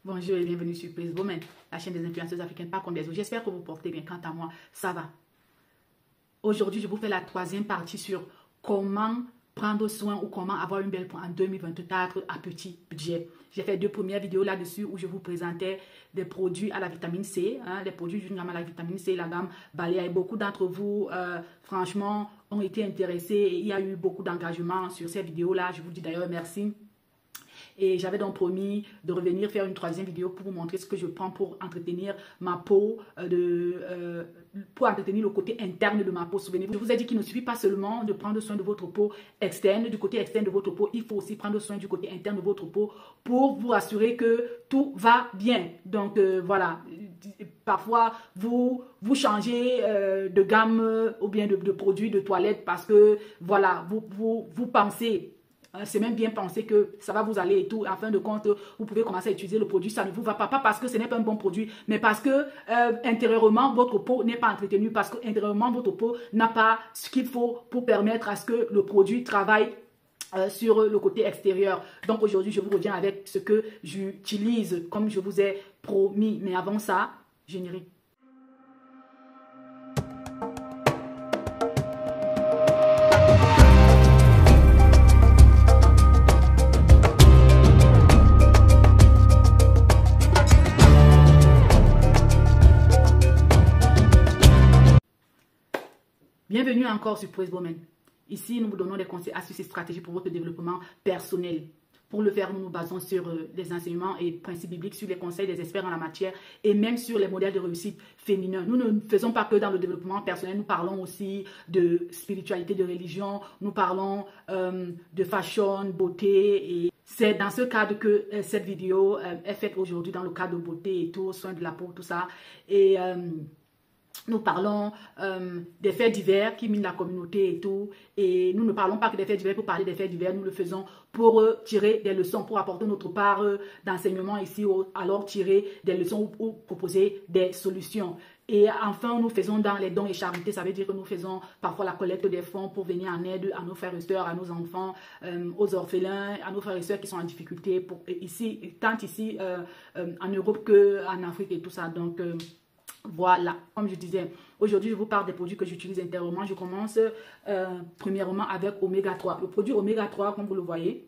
Bonjour et bienvenue sur Praise Women, la chaîne des influenceuses africaines pas comme des autres. J'espère que vous portez bien. Quant à moi, ça va. Aujourd'hui, je vous fais la troisième partie sur comment prendre soin ou comment avoir une belle peau en 2024 à petit budget. J'ai fait deux premières vidéos là-dessus où je vous présentais des produits à la vitamine C, les produits d'une gamme à la vitamine C, la gamme Balea. Et beaucoup d'entre vous, franchement, ont été intéressés et il y a eu beaucoup d'engagement sur ces vidéos-là. Je vous dis d'ailleurs merci. Et j'avais donc promis de revenir faire une troisième vidéo pour vous montrer ce que je prends pour entretenir ma peau, pour entretenir le côté interne de ma peau. Souvenez-vous, je vous ai dit qu'il ne suffit pas seulement de prendre soin de votre peau externe, du côté externe de votre peau, il faut aussi prendre soin du côté interne de votre peau pour vous assurer que tout va bien. Donc voilà, parfois vous changez de gamme ou bien de produits de toilette parce que voilà, vous pensez... C'est même bien pensé que ça va vous aller et tout. En fin de compte, vous pouvez commencer à utiliser le produit. Ça ne vous va pas. Pas parce que ce n'est pas un bon produit, mais parce que intérieurement, votre peau n'est pas entretenue. Parce que intérieurement, votre peau n'a pas ce qu'il faut pour permettre à ce que le produit travaille sur le côté extérieur. Donc aujourd'hui, je vous reviens avec ce que j'utilise comme je vous ai promis. Mais avant ça, générique. Bienvenue encore sur Praise Women. Ici, nous vous donnons des conseils, astuces et stratégies pour votre développement personnel. Pour le faire, nous nous basons sur des enseignements et principes bibliques, sur les conseils des experts en la matière et même sur les modèles de réussite féminins. Nous ne faisons pas que dans le développement personnel, nous parlons aussi de spiritualité, de religion, nous parlons de fashion, beauté. Et c'est dans ce cadre que cette vidéo est faite aujourd'hui, dans le cadre de beauté et tout, soin de la peau, tout ça. Et... nous parlons des faits divers qui minent la communauté et tout. Et nous ne parlons pas que des faits divers pour parler des faits divers. Nous le faisons pour tirer des leçons, pour apporter notre part d'enseignement ici, ou alors tirer des leçons ou proposer des solutions. Et enfin, nous faisons dans les dons et charités. Ça veut dire que nous faisons parfois la collecte des fonds pour venir en aide à nos frères et sœurs, à nos enfants, aux orphelins, à nos frères et sœurs qui sont en difficulté, tant ici en Europe qu'en Afrique et tout ça. Donc... voilà, comme je disais, aujourd'hui je vous parle des produits que j'utilise intérieurement. Je commence premièrement avec Oméga 3. Le produit Oméga 3, comme vous le voyez,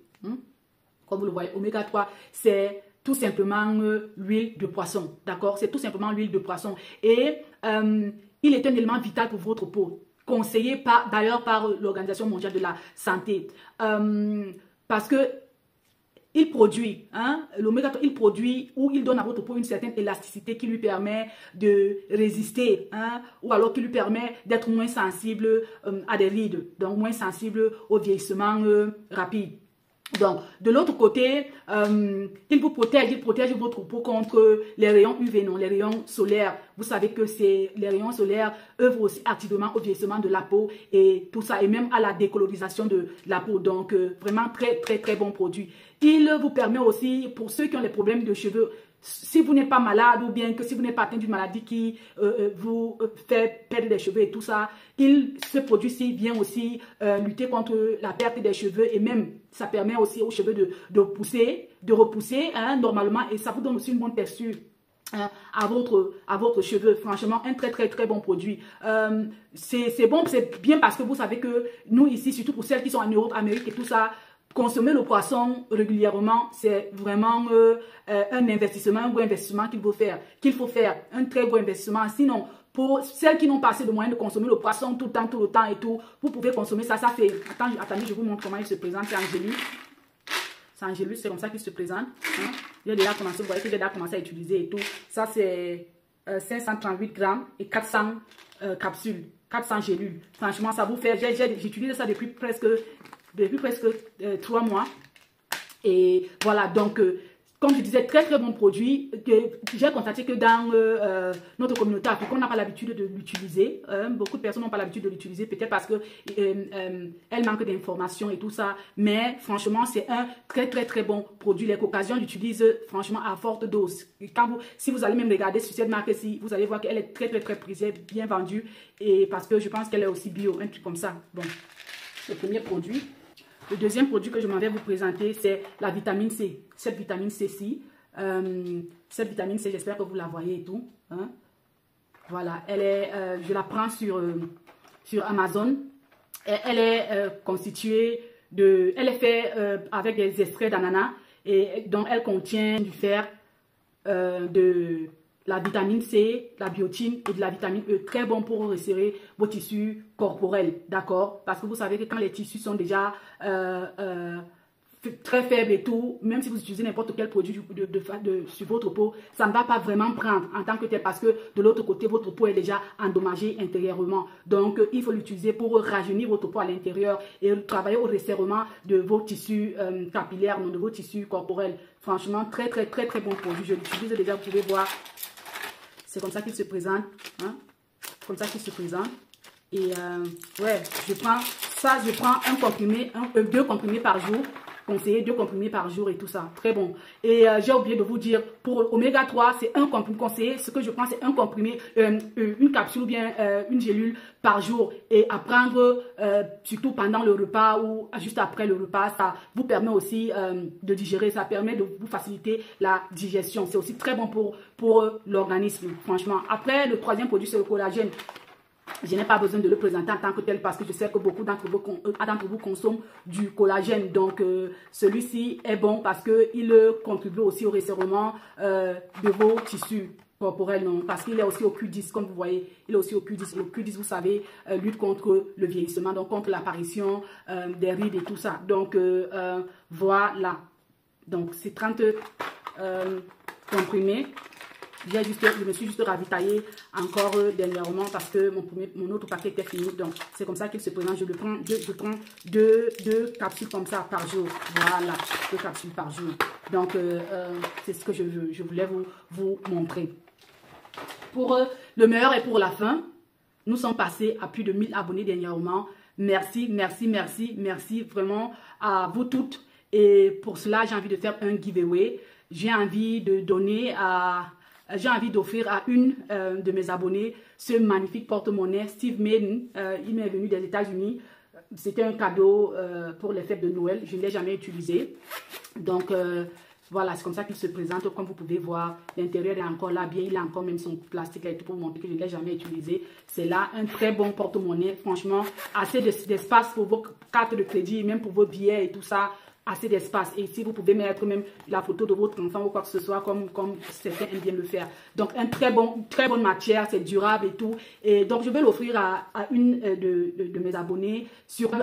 Oméga 3, c'est tout simplement l'huile de poisson, d'accord? C'est tout simplement l'huile de poisson. Et il est un élément vital pour votre peau, conseillé d'ailleurs par l'Organisation mondiale de la santé. Parce que il produit, l'oméga 3, il produit ou il donne à votre peau une certaine élasticité qui lui permet de résister, ou alors qui lui permet d'être moins sensible à des rides, donc moins sensible au vieillissement rapide. Donc, de l'autre côté, il protège votre peau contre les rayons UV, non, les rayons solaires. Vous savez que les rayons solaires œuvrent aussi activement au vieillissement de la peau et tout ça, et même à la décolorisation de la peau. Donc, vraiment très, très, très bon produit. Il vous permet aussi, pour ceux qui ont les problèmes de cheveux, si vous n'êtes pas malade ou bien que si vous n'êtes pas atteint d'une maladie qui vous fait perdre des cheveux et tout ça, ce produit-ci vient aussi lutter contre la perte des cheveux et même ça permet aussi aux cheveux de repousser normalement, et ça vous donne aussi une bonne texture à votre cheveu. Franchement, un très très très bon produit. C'est bon, c'est bien parce que vous savez que nous ici, surtout pour celles qui sont en Europe, Amérique et tout ça, consommer le poisson régulièrement, c'est vraiment un investissement, un gros investissement qu'il faut faire, un très gros investissement. Sinon, pour celles qui n'ont pas assez de moyens de consommer le poisson tout le temps et tout, vous pouvez consommer ça. Ça fait, attendez, je vous montre comment il se présente. C'est en gélule. C'est en gélule, c'est comme ça qu'il se présente. J'ai déjà commencé, vous voyez que j'ai déjà commencé à utiliser et tout. Ça, c'est 538 grammes et 400 capsules, 400 gélules. Franchement, ça vous fait, j'utilise ça depuis presque 3 mois. Et voilà, donc, comme je disais, très très bon produit. J'ai constaté que dans notre communauté africaine, on n'a pas l'habitude de l'utiliser. Beaucoup de personnes n'ont pas l'habitude de l'utiliser, peut-être parce qu'elles manquent d'informations et tout ça. Mais franchement, c'est un très très très bon produit. Les Caucasiens l'utilisent franchement à forte dose. Et si vous allez même regarder sur cette marque-ci, vous allez voir qu'elle est très très très prisée, bien vendue. Et parce que je pense qu'elle est aussi bio, un truc comme ça. Bon, le premier produit. Le deuxième produit que je m'en vais vous présenter, c'est la vitamine C. Cette vitamine C-ci, Cette vitamine C, j'espère que vous la voyez et tout. Hein. Voilà, elle est, je la prends sur Amazon. Elle est constituée de... Elle est faite avec des extraits d'ananas et dont elle contient du fer, de la vitamine C, la biotine et de la vitamine E. Très bon pour resserrer vos tissus corporels, d'accord? Parce que vous savez que quand les tissus sont déjà très faibles et tout, même si vous utilisez n'importe quel produit sur votre peau, ça ne va pas vraiment prendre en tant que tel parce que de l'autre côté, votre peau est déjà endommagée intérieurement. Donc, il faut l'utiliser pour rajeunir votre peau à l'intérieur et travailler au resserrement de vos tissus capillaires, non de vos tissus corporels. Franchement, très bon produit. Je l'utilise déjà, vous pouvez voir. C'est comme ça qu'il se présente. Hein? Comme ça qu'il se présente. Et ouais, je prends ça, je prends un comprimé, deux comprimés par jour. Conseiller 2 comprimés par jour et tout ça. Très bon. Et j'ai oublié de vous dire, pour oméga 3, c'est un comprimé conseillé. Ce que je prends, c'est un comprimé, une capsule ou bien une gélule par jour. Et à prendre, surtout pendant le repas ou juste après le repas, ça vous permet aussi de digérer. Ça permet de vous faciliter la digestion. C'est aussi très bon pour l'organisme, franchement. Après, le troisième produit, c'est le collagène. Je n'ai pas besoin de le présenter en tant que tel parce que je sais que beaucoup d'entre vous consomment du collagène. Donc, celui-ci est bon parce qu'il contribue aussi au resserrement de vos tissus corporels. Non, parce qu'il est aussi au Q10, comme vous voyez. Il est aussi au Q10. Le Q10, vous savez, lutte contre le vieillissement, donc contre l'apparition des rides et tout ça. Donc, voilà. Donc, c'est 30 comprimés. Je me suis juste ravitaillé encore dernièrement parce que mon autre paquet était fini. Donc, c'est comme ça qu'il se présente. Je prends deux capsules comme ça par jour. Voilà, 2 capsules par jour. Donc, c'est ce que je voulais vous montrer. Pour le meilleur et pour la fin, nous sommes passés à plus de 1000 abonnés dernièrement. Merci vraiment à vous toutes. Et pour cela, j'ai envie de faire un giveaway. J'ai envie de donner à... J'ai envie d'offrir à une de mes abonnés ce magnifique porte-monnaie Steve Madden. Il m'est venu des États-Unis. C'était un cadeau pour les fêtes de Noël. Je ne l'ai jamais utilisé. Donc, voilà, c'est comme ça qu'il se présente. Comme vous pouvez voir, l'intérieur est encore là bien. Il a encore même son plastique là et tout pour vous montrer que je ne l'ai jamais utilisé. C'est là un très bon porte-monnaie. Franchement, assez d'espace pour vos cartes de crédit, même pour vos billets et tout ça. Assez d'espace. Et ici, vous pouvez mettre même la photo de votre enfant ou quoi que ce soit, comme certains aiment bien le faire. Donc, très bonne matière, c'est durable et tout. Et donc, je vais l'offrir à une de mes abonnés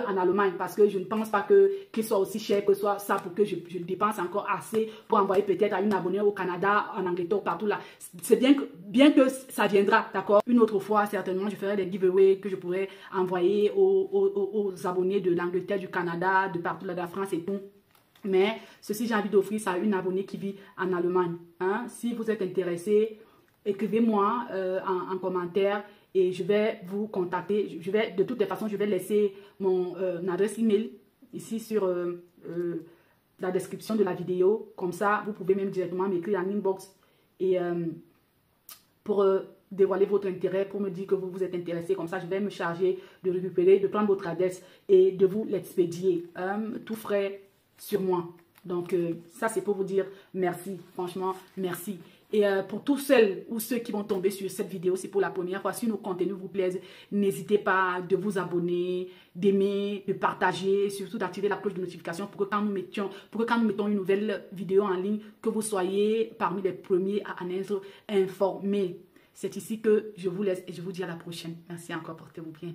en Allemagne parce que je ne pense pas qu'il soit aussi cher que soit ça pour que je dépense encore assez pour envoyer peut-être à une abonnée au Canada, en Angleterre, partout là. C'est bien que ça viendra, d'accord? Une autre fois, certainement, je ferai des giveaways que je pourrais envoyer aux abonnés de l'Angleterre, du Canada, de partout là, de la France et tout. Mais ceci, j'ai envie d'offrir ça à une abonnée qui vit en Allemagne. Hein? Si vous êtes intéressé, écrivez-moi en commentaire et je vais vous contacter. De toutes les façons, je vais laisser mon adresse email ici sur la description de la vidéo. Comme ça, vous pouvez même directement m'écrire en inbox et pour dévoiler votre intérêt, pour me dire que vous vous êtes intéressé. Comme ça, je vais me charger de récupérer, de prendre votre adresse et de vous l'expédier. Tout frais sur moi. Donc, ça, c'est pour vous dire merci. Franchement, merci. Et pour tous celles ou ceux qui vont tomber sur cette vidéo, c'est pour la première fois. Si nos contenus vous plaisent, n'hésitez pas de vous abonner, d'aimer, de partager, surtout d'activer la cloche de notification pour que quand nous mettons une nouvelle vidéo en ligne, que vous soyez parmi les premiers à en être informés. C'est ici que je vous laisse et je vous dis à la prochaine. Merci encore, portez-vous bien.